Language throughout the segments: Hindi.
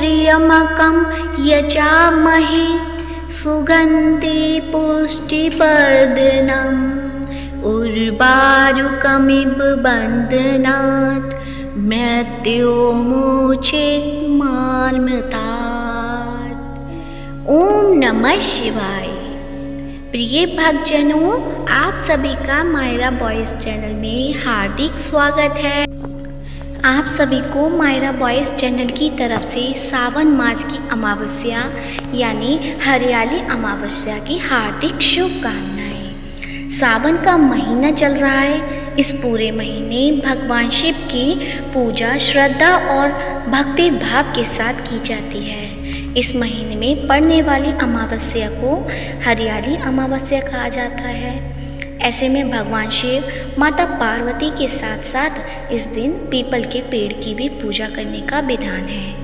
त्र्यम्बकं यजामहे सुगन्धि पुष्टिवर्धनम् उर्वारुकमिव बन्धनात् मृत्युर्मुक्षेत्मामृतात्। ओम नमः शिवाय। प्रिय भक्तजनों, आप सभी का मायरा बॉयज चैनल में हार्दिक स्वागत है। आप सभी को मायरा बॉयज चैनल की तरफ से सावन मास की अमावस्या यानी हरियाली अमावस्या की हार्दिक शुभकामनाएं। सावन का महीना चल रहा है। इस पूरे महीने भगवान शिव की पूजा श्रद्धा और भक्ति भाव के साथ की जाती है। इस महीने में पड़ने वाली अमावस्या को हरियाली अमावस्या कहा जाता है। ऐसे में भगवान शिव माता पार्वती के साथ साथ इस दिन पीपल के पेड़ की भी पूजा करने का विधान है।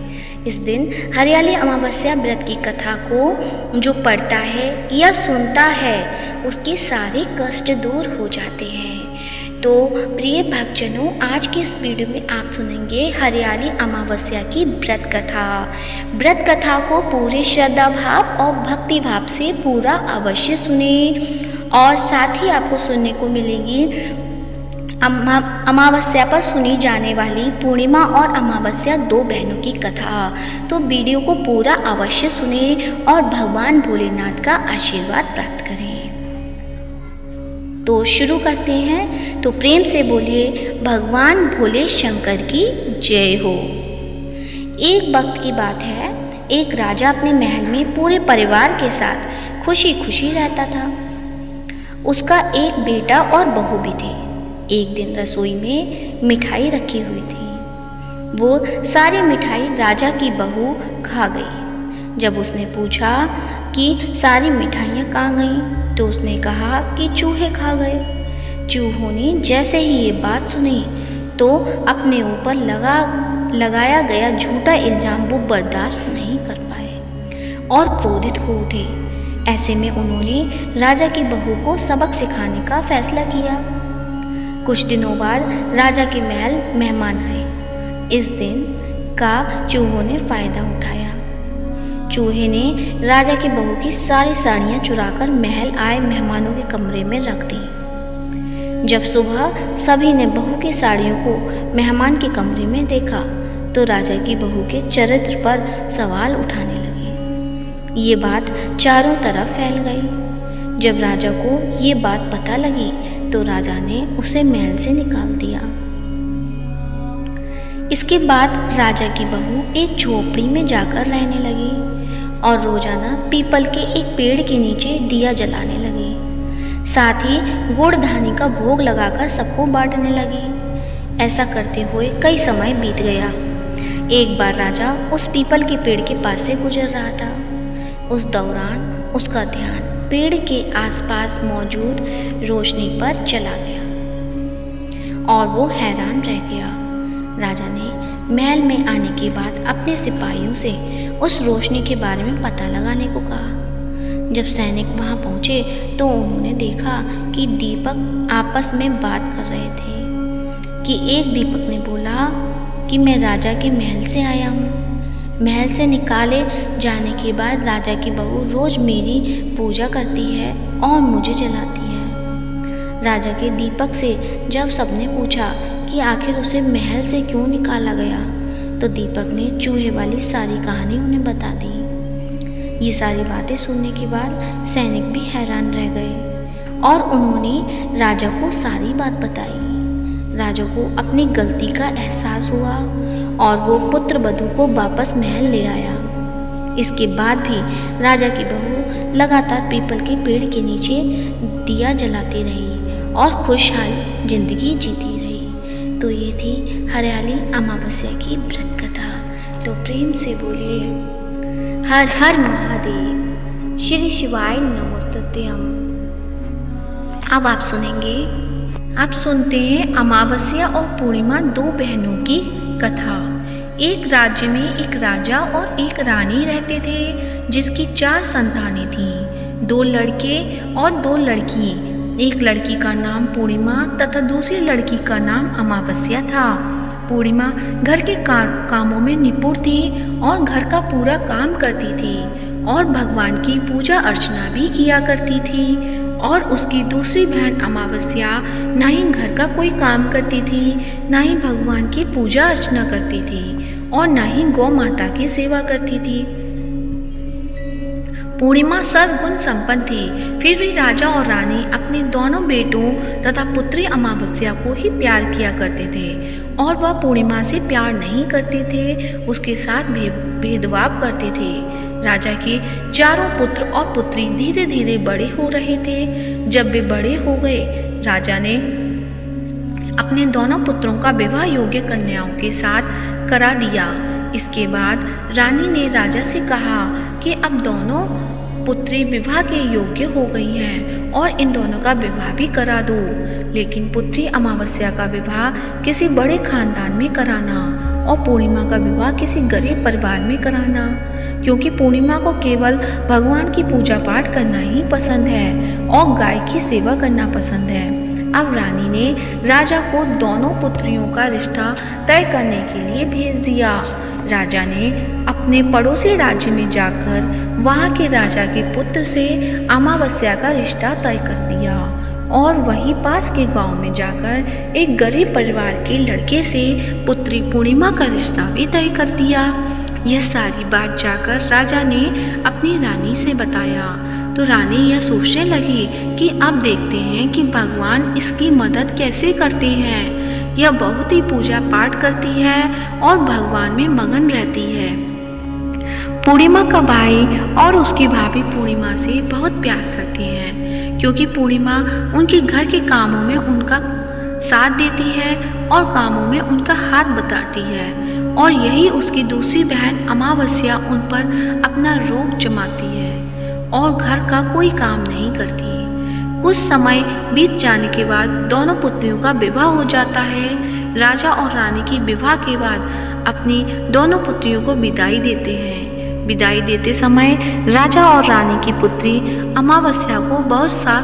इस दिन हरियाली अमावस्या व्रत की कथा को जो पढ़ता है या सुनता है उसके सारे कष्ट दूर हो जाते हैं। तो प्रिय भक्तजनों, आज के इस वीडियो में आप सुनेंगे हरियाली अमावस्या की व्रत कथा। व्रत कथा को पूरे श्रद्धा भाव और भक्ति भाव से पूरा अवश्य सुने और साथ ही आपको सुनने को मिलेगी अमावस्या पर सुनी जाने वाली पूर्णिमा और अमावस्या दो बहनों की कथा। तो वीडियो को पूरा अवश्य सुने और भगवान भोलेनाथ का आशीर्वाद प्राप्त करें। तो शुरू करते हैं। तो प्रेम से बोलिए भगवान भोले शंकर की जय हो। एक वक्त की बात है, एक राजा अपने महल में पूरे परिवार के साथ खुशी खुशी रहता था। उसका एक बेटा और बहू भी थे। एक दिन रसोई में मिठाई रखी हुई थी। वो सारी मिठाई राजा की बहू खा गई। जब उसने पूछा कि सारी मिठाइयाँ कहाँ गईं, तो उसने कहा कि चूहे खा गए। चूहों ने जैसे ही ये बात सुनी तो अपने ऊपर लगाया गया झूठा इल्जाम वो बर्दाश्त नहीं कर पाए और क्रोधित हो उठे। ऐसे में उन्होंने राजा की बहू को सबक सिखाने का फैसला किया। कुछ दिनों बाद राजा के महल मेहमान आए। इस दिन का चूहों ने फायदा उठाया। चूहे ने राजा की बहू की सारी साड़ियाँ चुराकर महल आए मेहमानों के कमरे में रख दी। जब सुबह सभी ने बहू की साड़ियों को मेहमान के कमरे में देखा तो राजा की बहू के चरित्र पर सवाल उठाने लगे। ये बात चारों तरफ फैल गई। जब राजा को ये बात पता लगी तो राजा ने उसे महल से निकाल दिया। इसके बाद राजा की बहू एक झोपड़ी में जाकर रहने लगी और रोजाना पीपल के एक पेड़ के नीचे दिया जलाने लगी। साथ ही गुड़ धानी का भोग लगाकर सबको बांटने लगी। ऐसा करते हुए कई समय बीत गया। एक बार राजा उस पीपल के पेड़ के पास से गुजर रहा था। उस दौरान उसका ध्यान पेड़ के आसपास मौजूद रोशनी पर चला गया और वो हैरान रह गया। राजा ने महल में आने के बाद अपने सिपाहियों से उस रोशनी के बारे में पता लगाने को कहा। जब सैनिक वहां पहुंचे तो उन्होंने देखा कि दीपक आपस में बात कर रहे थे कि एक दीपक ने बोला कि मैं राजा के महल से आया हूँ। महल से निकाले जाने के बाद राजा की बहू रोज मेरी पूजा करती है और मुझे जलाती है। राजा के दीपक से जब सबने पूछा कि आखिर उसे महल से क्यों निकाला गया तो दीपक ने चूहे वाली सारी कहानी उन्हें बता दी। ये सारी बातें सुनने के बाद सैनिक भी हैरान रह गए और उन्होंने राजा को सारी बात बताई। राजा को अपनी गलती का एहसास हुआ और वो पुत्र वधू को वापस महल ले आया। इसके बाद भी राजा की बहू लगातार पीपल के पेड़ के नीचे दिया जलाती रही और खुशहाल जिंदगी जीती रही। तो ये थी हरियाली अमावस्या की व्रत कथा। तो प्रेम से बोलिए हर हर महादेव, श्री शिवाय नमोस्तुभ्यं। अब आप सुनते हैं अमावस्या और पूर्णिमा दो बहनों की कथा। एक राज्य में एक राजा और एक रानी रहते थे जिसकी 4 संतानें थीं, 2 लड़के और 2 लड़की। एक लड़की का नाम पूर्णिमा तथा दूसरी लड़की का नाम अमावस्या था। पूर्णिमा घर के कामों में निपुण थी और घर का पूरा काम करती थी और भगवान की पूजा अर्चना भी किया करती थी। और उसकी दूसरी बहन अमावस्या ना ही घर का कोई काम करती थी, ना ही भगवान की पूजा अर्चना करती थी और ना ही गौ माता की सेवा करती थी। पूर्णिमा सर्वगुण संपन्न थी, फिर भी राजा और रानी अपने दोनों बेटों तथा पुत्री अमावस्या को ही प्यार किया करते थे और वह पूर्णिमा से प्यार नहीं करते थे, उसके साथ भेदभाव करते थे। राजा के चारों पुत्र और पुत्री धीरे धीरे बड़े हो रहे थे। जब वे बड़े हो गए, राजा ने अपने दोनों पुत्रों का विवाह योग्य कन्याओं के साथ करा दिया। इसके बाद रानी ने राजा से कहा कि अब दोनों पुत्री विवाह के योग्य हो गई हैं और इन दोनों का विवाह भी करा दो, लेकिन पुत्री अमावस्या का विवाह किसी बड़े खानदान में कराना और पूर्णिमा का विवाह किसी गरीब परिवार में कराना, क्योंकि पूर्णिमा को केवल भगवान की पूजा पाठ करना ही पसंद है और गाय की सेवा करना पसंद है। अब रानी ने राजा को दोनों पुत्रियों का रिश्ता तय करने के लिए भेज दिया। राजा ने अपने पड़ोसी राज्य में जाकर वहाँ के राजा के पुत्र से अमावस्या का रिश्ता तय कर दिया और वहीं पास के गांव में जाकर एक गरीब परिवार के लड़के से पुत्री पूर्णिमा का रिश्ता भी तय कर दिया। यह सारी बात जाकर राजा ने अपनी रानी से बताया तो रानी यह सोचने लगी कि अब देखते हैं कि भगवान इसकी मदद कैसे करते हैं। यह बहुत ही पूजा पाठ करती है और भगवान में मगन रहती है। पूर्णिमा का भाई और उसकी भाभी पूर्णिमा से बहुत प्यार करती हैं, क्योंकि पूर्णिमा उनके घर के कामों में उनका साथ देती है और कामों में उनका हाथ बटाती है, और यही उसकी दूसरी बहन अमावस्या उन पर अपना रोब जमाती है और घर का कोई काम नहीं करती। कुछ समय बीत जाने के बाद दोनों पुत्रियों का विवाह हो जाता है। राजा और रानी की विवाह के बाद अपनी दोनों पुत्रियों को विदाई देते हैं। विदाई देते समय राजा और रानी की पुत्री अमावस्या को बहुत सा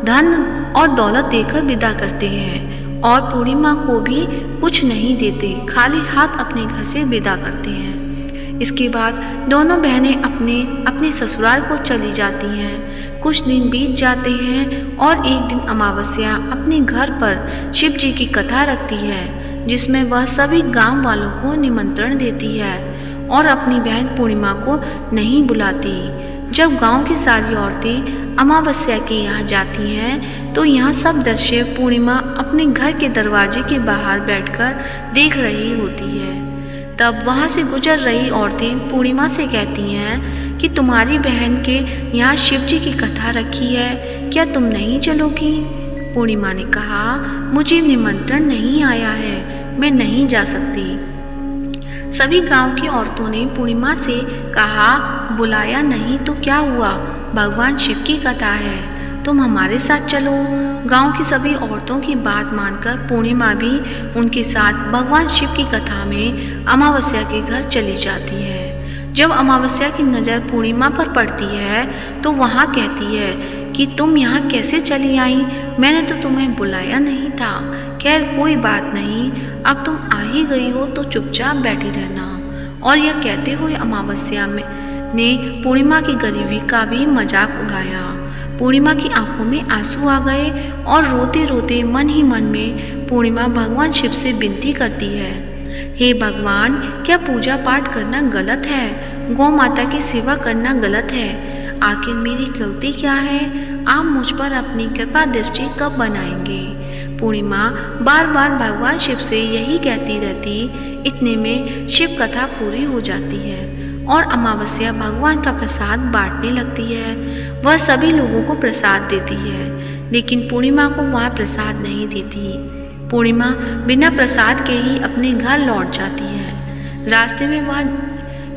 धन और दौलत देकर विदा करते हैं और पूर्णिमा को भी कुछ नहीं देते, खाली हाथ अपने घर से विदा करते हैं। इसके बाद दोनों बहनें अपने अपने ससुराल को चली जाती हैं। कुछ दिन बीत जाते हैं और एक दिन अमावस्या अपने घर पर शिव जी की कथा रखती है, जिसमें वह सभी गांव वालों को निमंत्रण देती है और अपनी बहन पूर्णिमा को नहीं बुलाती। जब गांव की सारी औरतें अमावस्या के यहाँ जाती हैं तो यहाँ सब दर्शक पूर्णिमा अपने घर के दरवाजे के बाहर बैठकर देख रही होती है। तब वहाँ से गुजर रही औरतें पूर्णिमा से कहती हैं कि तुम्हारी बहन के यहाँ शिव जी की कथा रखी है, क्या तुम नहीं चलोगी? पूर्णिमा ने कहा, मुझे निमंत्रण नहीं आया है, मैं नहीं जा सकती। सभी गांव की औरतों ने पूर्णिमा से कहा, बुलाया नहीं तो क्या हुआ, भगवान शिव की कथा है, तुम हमारे साथ चलो। गांव की सभी औरतों की बात मानकर पूर्णिमा भी उनके साथ भगवान शिव की कथा में अमावस्या के घर चली जाती है। जब अमावस्या की नज़र पूर्णिमा पर पड़ती है तो वहाँ कहती है कि तुम यहाँ कैसे चली आई, मैंने तो तुम्हें बुलाया नहीं था। खैर कोई बात नहीं, अब तुम आ ही गई हो तो चुपचाप बैठी रहना। और यह कहते हुए अमावस्या ने पूर्णिमा की गरीबी का भी मजाक उड़ाया। पूर्णिमा की आंखों में आंसू आ गए और रोते रोते मन ही मन में पूर्णिमा भगवान शिव से विनती करती है, हे भगवान, क्या पूजा पाठ करना गलत है? गौ माता की सेवा करना गलत है? आखिर मेरी गलती क्या है? आप मुझ पर अपनी कृपा दृष्टि कब बनाएंगे? पूर्णिमा बार बार भगवान शिव से यही कहती रहती। इतने में शिव कथा पूरी हो जाती है और अमावस्या भगवान का प्रसाद बांटने लगती है। वह सभी लोगों को प्रसाद देती है, लेकिन पूर्णिमा को वह प्रसाद नहीं देती। पूर्णिमा बिना प्रसाद के ही अपने घर लौट जाती है। रास्ते में वह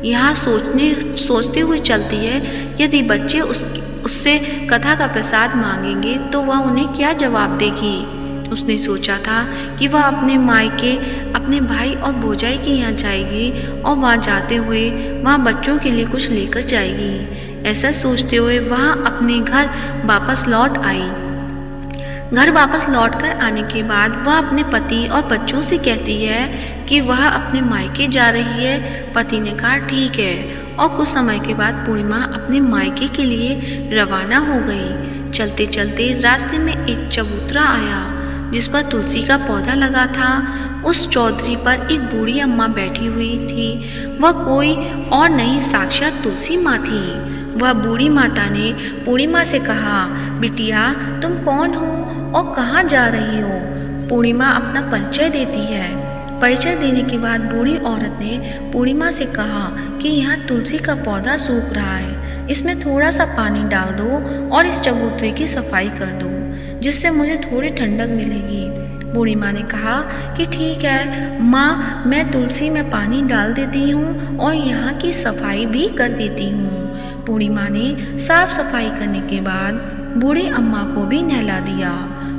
यहाँ सोचते हुए चलती है, यदि बच्चे उससे कथा का प्रसाद मांगेंगे तो वह उन्हें क्या जवाब देगी। उसने सोचा था कि वह अपने मायके अपने भाई और भौजाई के यहाँ जाएगी और वहाँ जाते हुए वहाँ बच्चों के लिए कुछ लेकर जाएगी। ऐसा सोचते हुए वह अपने घर वापस लौट आई। घर वापस लौटकर आने के बाद वह अपने पति और बच्चों से कहती है कि वह अपने मायके जा रही है। पति ने कहा ठीक है, और कुछ समय के बाद पूर्णिमा अपने मायके के लिए रवाना हो गई। चलते चलते रास्ते में एक चबूतरा आया जिस पर तुलसी का पौधा लगा था। उस चौधरी पर एक बूढ़ी अम्मा बैठी हुई थी। वह कोई और नहीं, साक्षात तुलसी माँ थी। वह बूढ़ी माता ने पूर्णिमा से कहा, बिटिया तुम कौन हो और कहाँ जा रही हो? पूर्णिमा अपना परिचय देती है। परिचय देने के बाद बूढ़ी औरत ने पूर्णिमा से कहा कि यहाँ तुलसी का पौधा सूख रहा है, इसमें थोड़ा सा पानी डाल दो और इस चबूतरे की सफाई कर दो, जिससे मुझे थोड़ी ठंडक मिलेगी। बूढ़ी माँ ने कहा कि ठीक है माँ, मैं तुलसी में पानी डाल देती हूँ और यहाँ की सफाई भी कर देती हूँ। बूढ़ी माँ ने साफ सफाई करने के बाद बूढ़ी अम्मा को भी नहला दिया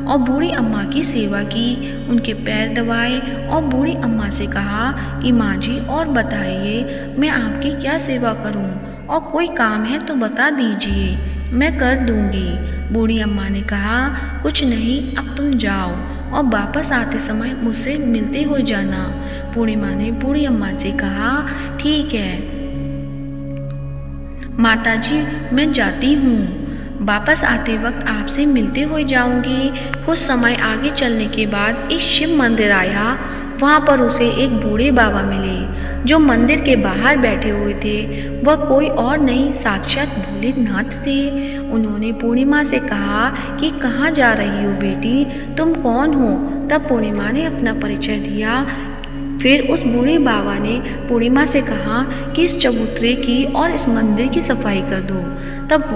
और बूढ़ी अम्मा की सेवा की, उनके पैर दबाए और बूढ़ी अम्मा से कहा कि माँ जी और बताइए मैं आपकी क्या सेवा करूँ, और कोई काम है तो बता दीजिए, मैं कर दूँगी। बूढ़ी अम्मा ने कहा कुछ नहीं, अब तुम जाओ और वापस आते समय मुझसे मिलते हुए जाना। पूर्णिमा ने बूढ़ी अम्मा से कहा ठीक है माताजी, मैं जाती हूँ, वापस आते वक्त आपसे मिलते हुए जाऊंगी। कुछ समय आगे चलने के बाद एक शिव मंदिर आया। वहाँ पर उसे एक बूढ़े बाबा मिले जो मंदिर के बाहर बैठे हुए थे। वह कोई और नहीं, साक्षात भोलेनाथ थे। उन्होंने पूर्णिमा से कहा कि कहाँ जा रही हो बेटी, तुम कौन हो? तब पूर्णिमा ने अपना परिचय दिया। फिर उस बूढ़े बाबा ने पूर्णिमा से कहा कि इस चबूतरे की और इस मंदिर की सफाई कर दो। तब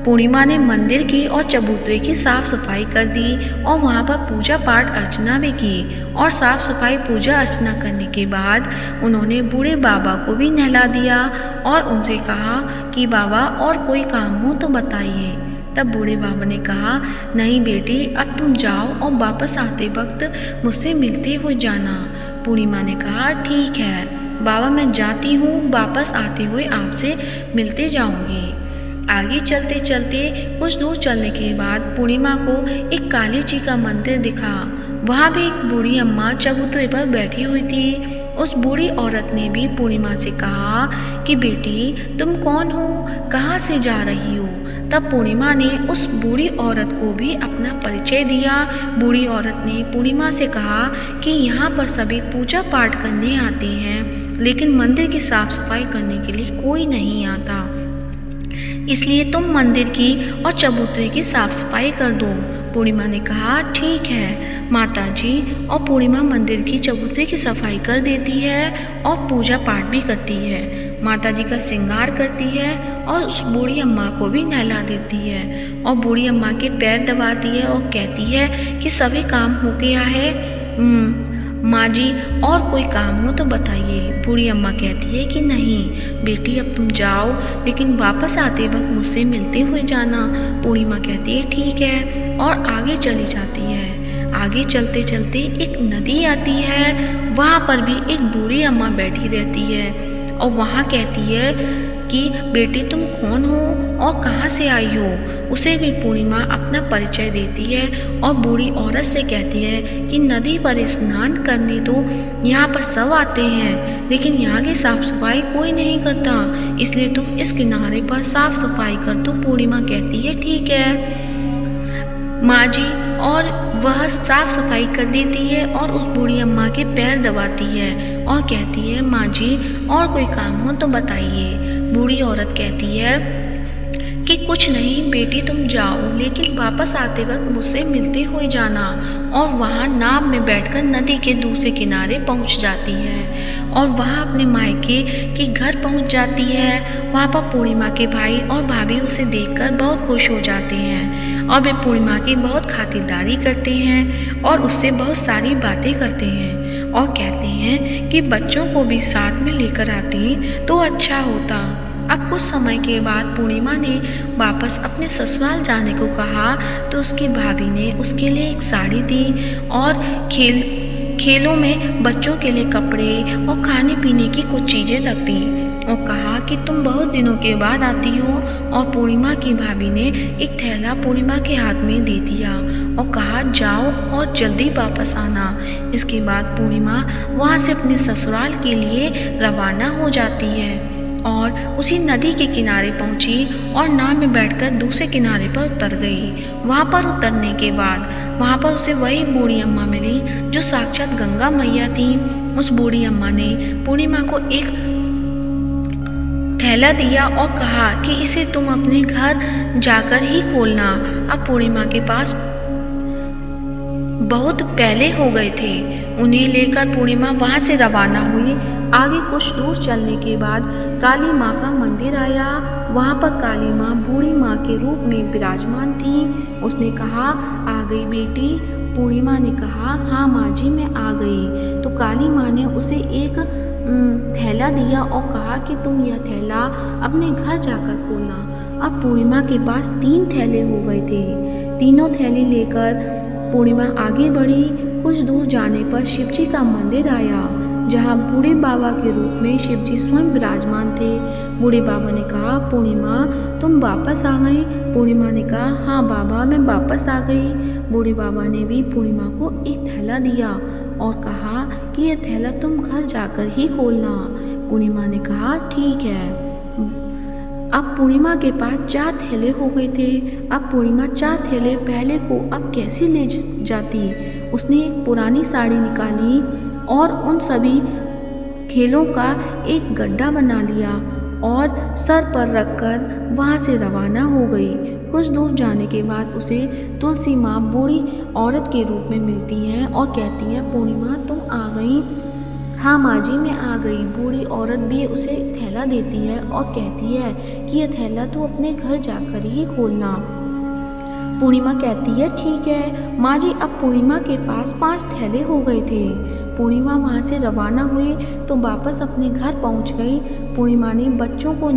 पूर्णिमा ने मंदिर की और चबूतरे की साफ सफाई कर दी और वहाँ पर पूजा पाठ अर्चना भी की। और साफ सफाई पूजा अर्चना करने के बाद उन्होंने बूढ़े बाबा को भी नहला दिया और उनसे कहा कि बाबा और कोई काम हो तो बताइए। तब बूढ़े बाबा ने कहा नहीं बेटी, अब तुम जाओ और वापस आते वक्त मुझसे मिलते हुए जाना। पूर्णिमा ने कहा ठीक है बाबा, मैं जाती हूँ, वापस आते हुए आपसे मिलते जाऊँगी। आगे चलते चलते कुछ दूर चलने के बाद पूर्णिमा को एक काली जी का मंदिर दिखा। वहाँ भी एक बूढ़ी अम्मा चबूतरे पर बैठी हुई थी। उस बूढ़ी औरत ने भी पूर्णिमा से कहा कि बेटी तुम कौन हो, कहाँ से जा रही हो? तब पूर्णिमा ने उस बूढ़ी औरत को भी अपना परिचय दिया। बूढ़ी औरत ने पूर्णिमा से कहा कि यहाँ पर सभी पूजा पाठ करने आते हैं, लेकिन मंदिर की साफ सफाई करने के लिए कोई नहीं आता, इसलिए तुम मंदिर की और चबूतरे की साफ सफाई कर दो। पूर्णिमा ने कहा ठीक है माता जी, और पूर्णिमा मंदिर की चबूतरे की सफाई कर देती है और पूजा पाठ भी करती है, माता जी का श्रृंगार करती है और उस बूढ़ी अम्मा को भी नहला देती है और बूढ़ी अम्मा के पैर दबाती है और कहती है कि सभी काम हो गया है माँ जी, और कोई काम हो तो बताइए। बूढ़ी अम्मा कहती है कि नहीं बेटी, अब तुम जाओ, लेकिन वापस आते वक्त मुझसे मिलते हुए जाना। पूर्णिमा कहती है ठीक है और आगे चली जाती है। आगे चलते चलते एक नदी आती है। वहाँ पर भी एक बूढ़ी अम्मा बैठी रहती है और वहाँ कहती है कि बेटी तुम कौन हो और कहाँ से आई हो? उसे भी पूर्णिमा अपना परिचय देती है और बूढ़ी औरत से कहती है कि नदी पर स्नान करने तो यहाँ पर सब आते हैं, लेकिन यहाँ की साफ सफाई कोई नहीं करता, इसलिए तुम इस किनारे पर साफ सफाई कर दो। पूर्णिमा कहती है ठीक है माँ जी, और वह साफ सफाई कर देती है और उस बूढ़ी अम्मा के पैर दबाती है और कहती है माँ जी और कोई काम हो तो बताइए। बूढ़ी औरत कहती है कि कुछ नहीं बेटी, तुम जाओ, लेकिन वापस आते वक्त मुझसे मिलते हुए जाना। और वहाँ नाव में बैठकर नदी के दूसरे किनारे पहुँच जाती है और वहाँ अपने मायके के घर पहुँच जाती है। वहाँ पर पूर्णिमा के भाई और भाभी उसे देखकर बहुत खुश हो जाते हैं और वे पूर्णिमा की बहुत खातिरदारी करते हैं और उससे बहुत सारी बातें करते हैं और कहते हैं कि बच्चों को भी साथ में लेकर आती तो अच्छा होता। अब कुछ समय के बाद पूर्णिमा ने वापस अपने ससुराल जाने को कहा तो उसकी भाभी ने उसके लिए एक साड़ी दी और खेलों में बच्चों के लिए कपड़े और खाने पीने की कुछ चीज़ें रख दी और कहा कि तुम बहुत दिनों के बाद आती हो। और पूर्णिमा की भाभी ने एक थैला पूर्णिमा के हाथ में दे दिया और कहा जाओ और जल्दी वापस आना। इसके बाद पूर्णिमा वहाँ से अपने ससुराल के लिए रवाना हो जाती है और उसी नदी के किनारे पहुंची और नाव में बैठकर दूसरे किनारे पर उतर गई। वहाँ पर उतरने के बाद वहाँ पर उसे वही बूढ़ी अम्मा मिली जो साक्षात गंगा मैया थी। उस बूढ़ी अम्मा ने पूर्णिमा को एक थैला दिया और कहा कि इसे तुम अपने घर जाकर ही खोलना। अब पूर्णिमा के पास बहुत पहले हो गए थे। उन्हें लेकर पूर्णिमा वहाँ से रवाना हुई। आगे कुछ दूर चलने के बाद काली माँ का मंदिर आया। वहाँ पर काली माँ बूढ़ी माँ के रूप में विराजमान थी। उसने कहा, आ गई बेटी। पूर्णिमा ने कहा, हाँ माँ जी मैं आ गई। तो काली माँ ने उसे एक थैला दिया और कहा कि तुम यह थैला अपने घर जाकर खोलना। अब पूर्णिमा के पास 3 थैले हो गए थे। तीनों थैले लेकर पूर्णिमा आगे बढ़ी। कुछ दूर जाने पर शिवजी का मंदिर आया जहाँ बूढ़े बाबा के रूप में शिवजी स्वयं विराजमान थे। बूढ़े बाबा ने कहा, पूर्णिमा तुम वापस आ गई। पूर्णिमा ने कहा, हाँ बाबा मैं वापस आ गई। बूढ़े बाबा ने भी पूर्णिमा को एक थैला दिया और कहा कि यह थैला तुम घर जाकर ही खोलना। पूर्णिमा ने कहा, ठीक है। अब पूर्णिमा के पास 4 थैले हो गए थे। अब पूर्णिमा 4 थैले पहले को अब कैसे ले जाती। उसने एक पुरानी साड़ी निकाली और उन सभी खेलों का एक गड्ढा बना लिया और सर पर रखकर वहाँ से रवाना हो गई। कुछ दूर जाने के बाद उसे तुलसी माँ बूढ़ी औरत के रूप में मिलती है और कहती है, पूर्णिमा तुम आ गई। हाँ माँ जी मैं आ गई। बूढ़ी औरत भी उसे थैला देती है और कहती है कि यह थैला तू अपने घर जाकर ही खोलना। पूर्णिमा कहती है, ठीक है माँ जी। अब पूर्णिमा के पास 5 थैले हो गए थे। पूर्णिमा वहाँ से रवाना हुई तो वापस अपने घर पहुँच गई। पूर्णिमा ने बच्चों को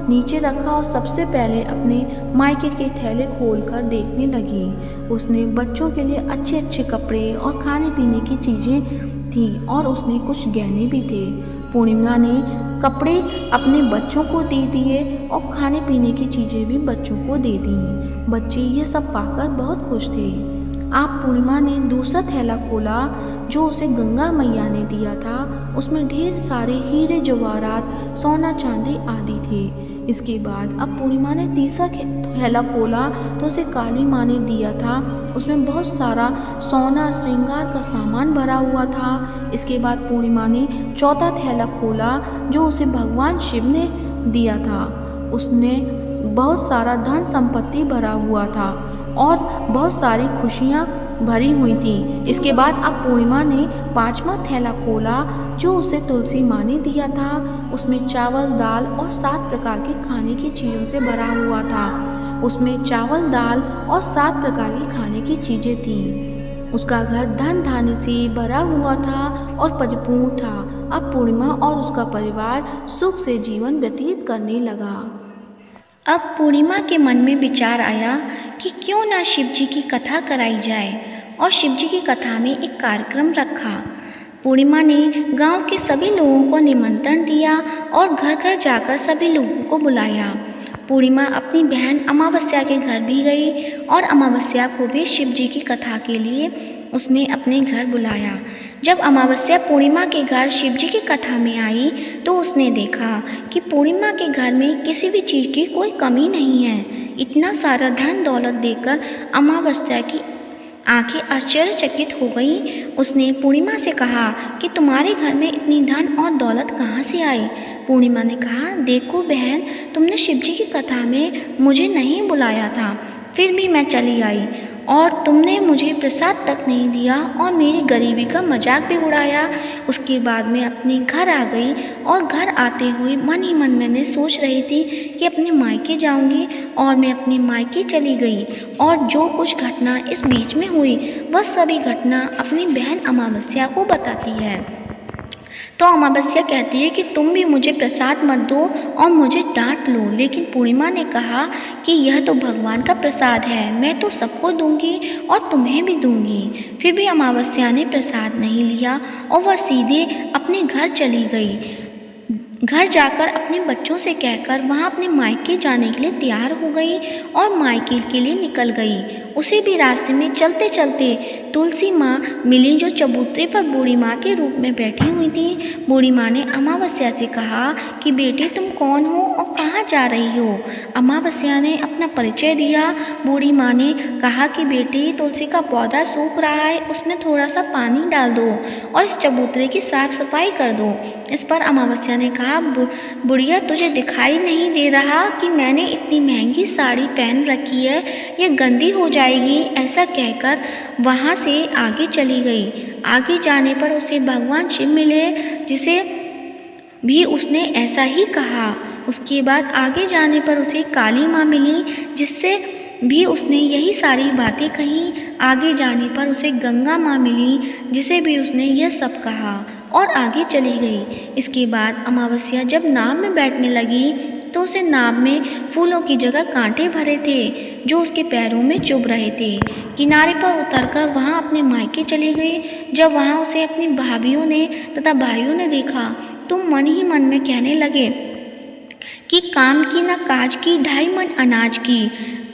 नीचे रखा और सबसे पहले अपने मायके के थैले खोलकर देखने लगी। उसने बच्चों के लिए अच्छे अच्छे कपड़े और खाने पीने की चीज़ें थी और उसने कुछ गहने भी थे। पूर्णिमा ने कपड़े अपने बच्चों को दे दिए और खाने पीने की चीज़ें भी बच्चों को दे दी। बच्चे ये सब पाकर बहुत खुश थे। आप पूर्णिमा ने दूसरा थैला खोला जो उसे गंगा मैया ने दिया था। उसमें ढेर सारे हीरे जवाहरात सोना चांदी आदि थे। इसके बाद अब पूर्णिमा ने तीसरा थैला खोला तो उसे काली माँ ने दिया था। उसमें बहुत सारा सोना श्रृंगार का सामान भरा हुआ था। इसके बाद पूर्णिमा ने चौथा थैला खोला जो उसे भगवान शिव ने दिया था। उसने बहुत सारा धन संपत्ति भरा हुआ था और बहुत सारी खुशियाँ भरी हुई थी। इसके बाद अब पूर्णिमा ने 5वां थैला खोला जो उसे तुलसी माँ ने दिया था। उसमें चावल दाल और 7 प्रकार के खाने की चीज़ों से भरा हुआ था। उसमें चावल दाल और 7 प्रकार की खाने की चीज़ें थीं। उसका घर धन धान्य से भरा हुआ था और परिपूर्ण था। अब पूर्णिमा और उसका परिवार सुख से जीवन व्यतीत करने लगा। अब पूर्णिमा के मन में विचार आया कि क्यों ना शिव जी की कथा कराई जाए और शिव जी की कथा में एक कार्यक्रम रखा। पूर्णिमा ने गांव के सभी लोगों को निमंत्रण दिया और घर घर जाकर सभी लोगों को बुलाया। पूर्णिमा अपनी बहन अमावस्या के घर भी गई और अमावस्या को भी शिव जी की कथा के लिए उसने अपने घर बुलाया। जब अमावस्या पूर्णिमा के घर शिव जी की कथा में आई तो उसने देखा कि पूर्णिमा के घर में किसी भी चीज़ की कोई कमी नहीं है। इतना सारा धन दौलत देखकर अमावस्या की आंखें आश्चर्यचकित हो गई। उसने पूर्णिमा से कहा कि तुम्हारे घर में इतनी धन और दौलत कहाँ से आई। पूर्णिमा ने कहा, देखो बहन, तुमने शिव जी की कथा में मुझे नहीं बुलाया था, फिर भी मैं चली आई और तुमने मुझे प्रसाद तक नहीं दिया और मेरी गरीबी का मजाक भी उड़ाया। उसके बाद मैं अपने घर आ गई और घर आते हुए मन ही मन मैंने सोच रही थी कि अपने मायके जाऊंगी और मैं अपने मायके चली गई और जो कुछ घटना इस बीच में हुई वह सभी घटना अपनी बहन अमावस्या को बताती है। तो अमावस्या कहती है कि तुम भी मुझे प्रसाद मत दो और मुझे डांट लो, लेकिन पूर्णिमा ने कहा कि यह तो भगवान का प्रसाद है, मैं तो सबको दूंगी और तुम्हें भी दूंगी। फिर भी अमावस्या ने प्रसाद नहीं लिया और वह सीधे अपने घर चली गई। घर जाकर अपने बच्चों से कहकर वहाँ अपने मायके जाने के लिए तैयार हो गई और मायके के लिए निकल गई। उसे भी रास्ते में चलते चलते तुलसी माँ मिली, जो चबूतरे पर बूढ़ी माँ के रूप में बैठी हुई थी। बूढ़ी माँ ने अमावस्या से कहा कि बेटी, तुम कौन हो और कहाँ जा रही हो? अमावस्या ने अपना परिचय दिया। बूढ़ी माँ ने कहा कि बेटी, तुलसी का पौधा सूख रहा है, उसमें थोड़ा सा पानी डाल दो और इस चबूतरे की साफ सफाई कर दो। इस पर अमावस्या ने कहा, बुढ़िया, तुझे दिखाई नहीं दे रहा कि मैंने इतनी महंगी साड़ी पहन रखी है, ये गंदी हो जाएगी। ऐसा कहकर वहाँ से आगे चली गई। आगे जाने पर उसे भगवान शिव मिले, जिसे भी उसने ऐसा ही कहा। उसके बाद आगे जाने पर उसे काली माँ मिली, जिससे भी उसने यही सारी बातें कही। आगे जाने पर उसे गंगा माँ मिली, जिसे भी उसने यह सब कहा और आगे चली गई। इसके बाद अमावस्या जब नाव में बैठने लगी तो उसे नाव में फूलों की जगह कांटे भरे थे, जो उसके पैरों में चुभ रहे थे। किनारे पर उतरकर वहाँ अपने मायके चली गई। जब वहाँ उसे अपनी भाभियों ने तथा भाइयों ने देखा तो मन ही मन में कहने लगे कि काम की न काज की, 2.5 मन अनाज की।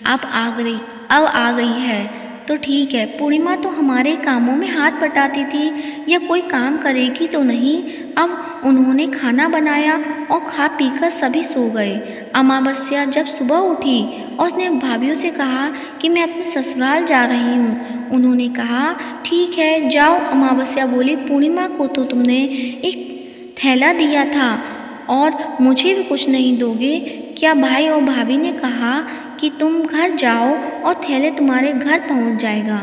अब आ गई है तो ठीक है। पूर्णिमा तो हमारे कामों में हाथ बटाती थी, यह कोई काम करेगी तो नहीं। अब उन्होंने खाना बनाया और खा पीकर सभी सो गए। अमावस्या जब सुबह उठी और उसने भाभियों से कहा कि मैं अपने ससुराल जा रही हूँ। उन्होंने कहा, ठीक है, जाओ। अमावस्या बोली, पूर्णिमा को तो तुमने एक थैला दिया था और मुझे भी कुछ नहीं दोगे क्या? भाई और भाभी ने कहा कि तुम घर जाओ और थैले तुम्हारे घर पहुंच जाएगा।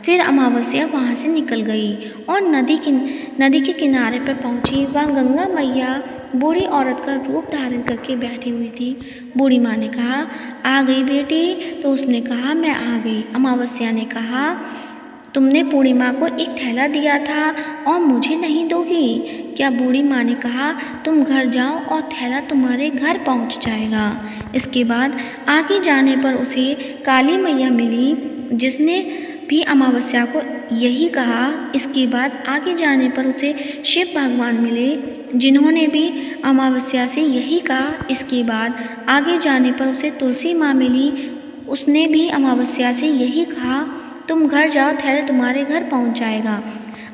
फिर अमावस्या वहाँ से निकल गई और नदी के किनारे पर पहुंची। वहाँ गंगा मैया बूढ़ी औरत का रूप धारण करके बैठी हुई थी। बूढ़ी माँ ने कहा, आ गई बेटी? तो उसने कहा, मैं आ गई। अमावस्या ने कहा, तुमने पूर्णिमा को एक थैला दिया था और मुझे नहीं दोगी क्या? बूढ़ी माँ ने कहा, तुम घर जाओ और थैला तुम्हारे घर पहुंच जाएगा। इसके बाद आगे जाने पर उसे काली मैया मिली, जिसने भी अमावस्या को यही कहा। इसके बाद आगे जाने पर उसे शिव भगवान मिले, जिन्होंने भी अमावस्या से यही कहा। इसके बाद आगे जाने पर उसे तुलसी माँ मिली, उसने भी अमावस्या से यही कहा, तुम घर जाओ, थैला तुम्हारे घर पहुंच जाएगा।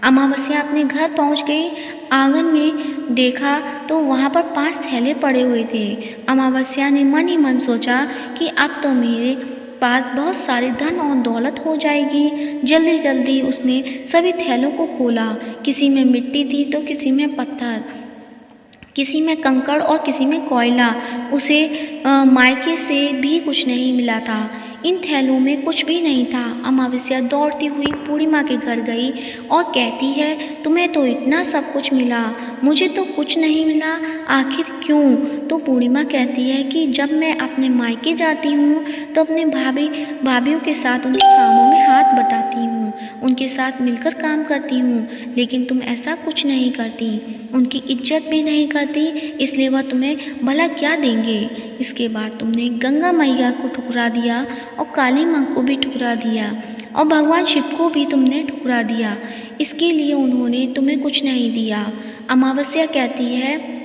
अमावस्या अपने घर पहुंच गई। आंगन में देखा तो वहाँ पर 5 थैले पड़े हुए थे। अमावस्या ने मन ही मन सोचा कि अब तो मेरे पास बहुत सारे धन और दौलत हो जाएगी। जल्दी जल्दी उसने सभी थैलों को खोला। किसी में मिट्टी थी तो किसी में पत्थर, किसी में कंकड़ और किसी में कोयला। उसे मायके से भी कुछ नहीं मिला था। इन थैलों में कुछ भी नहीं था। अमावस्या दौड़ती हुई पूर्णिमा के घर गई और कहती है, तुम्हें तो इतना सब कुछ मिला, मुझे तो कुछ नहीं मिला, आखिर क्यों? तो पूर्णिमा कहती है कि जब मैं अपने मायके जाती हूँ तो अपने भाभियों के साथ उनके कामों में हाथ बटाती हूँ, उनके साथ मिलकर काम करती हूँ, लेकिन तुम ऐसा कुछ नहीं करती, उनकी इज्जत भी नहीं करती, इसलिए वह तुम्हें भला क्या देंगे। इसके बाद तुमने गंगा मैया को ठुकरा दिया और काली माँ को भी ठुकरा दिया और भगवान शिव को भी तुमने ठुकरा दिया। इसके लिए उन्होंने तुम्हें कुछ नहीं दिया। अमावस्या कहती है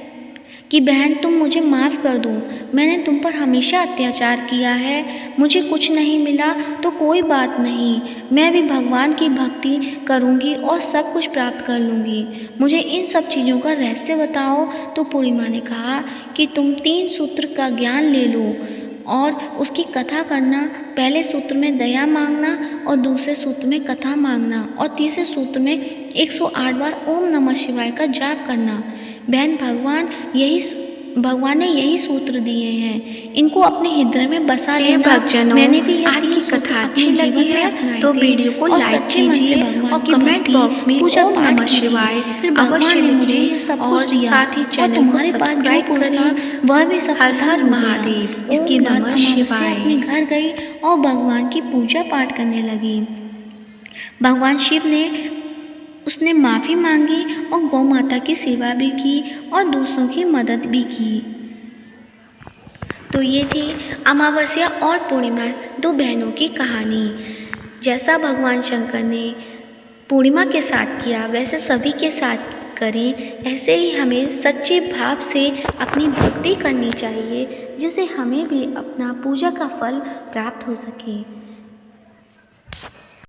कि बहन, तुम मुझे माफ़ कर दो, मैंने तुम पर हमेशा अत्याचार किया है, मुझे कुछ नहीं मिला तो कोई बात नहीं, मैं भी भगवान की भक्ति करूँगी और सब कुछ प्राप्त कर लूँगी, मुझे इन सब चीज़ों का रहस्य बताओ। तो पूर्णिमा ने कहा कि तुम 3 सूत्र का ज्ञान ले लो और उसकी कथा करना। पहले सूत्र में दया मांगना और दूसरे सूत्र में कथा मांगना और तीसरे सूत्र में 108 बार ओम नमः शिवाय का जाप करना। बहन, भगवान ने यही सूत्र दिए हैं, इनको अपने हृदय में बसा लेना। भक्तजनों, मैंने भी आज की कथा अच्छी लगी है तो वीडियो को लाइक कीजिए और कमेंट बॉक्स में ओम नमः शिवाय अवश्य लिखिए और साथ ही चैनल को सब्सक्राइब करें। वह भी सब हर हर महादेव। इसके ओम बाद नमः अमावस्या शिवाय। अपने घर गई और भगवान की पूजा पाठ करने लगी। भगवान शिव ने उसने माफ़ी मांगी और गौ माता की सेवा भी की और दूसरों की मदद भी की। तो ये थी अमावस्या और पूर्णिमा, 2 बहनों की कहानी। जैसा भगवान शंकर ने पूर्णिमा के साथ किया वैसे सभी के साथ करें, ऐसे ही हमें सच्चे भाव से अपनी भक्ति करनी चाहिए, जिससे हमें भी अपना पूजा का फल प्राप्त हो सके।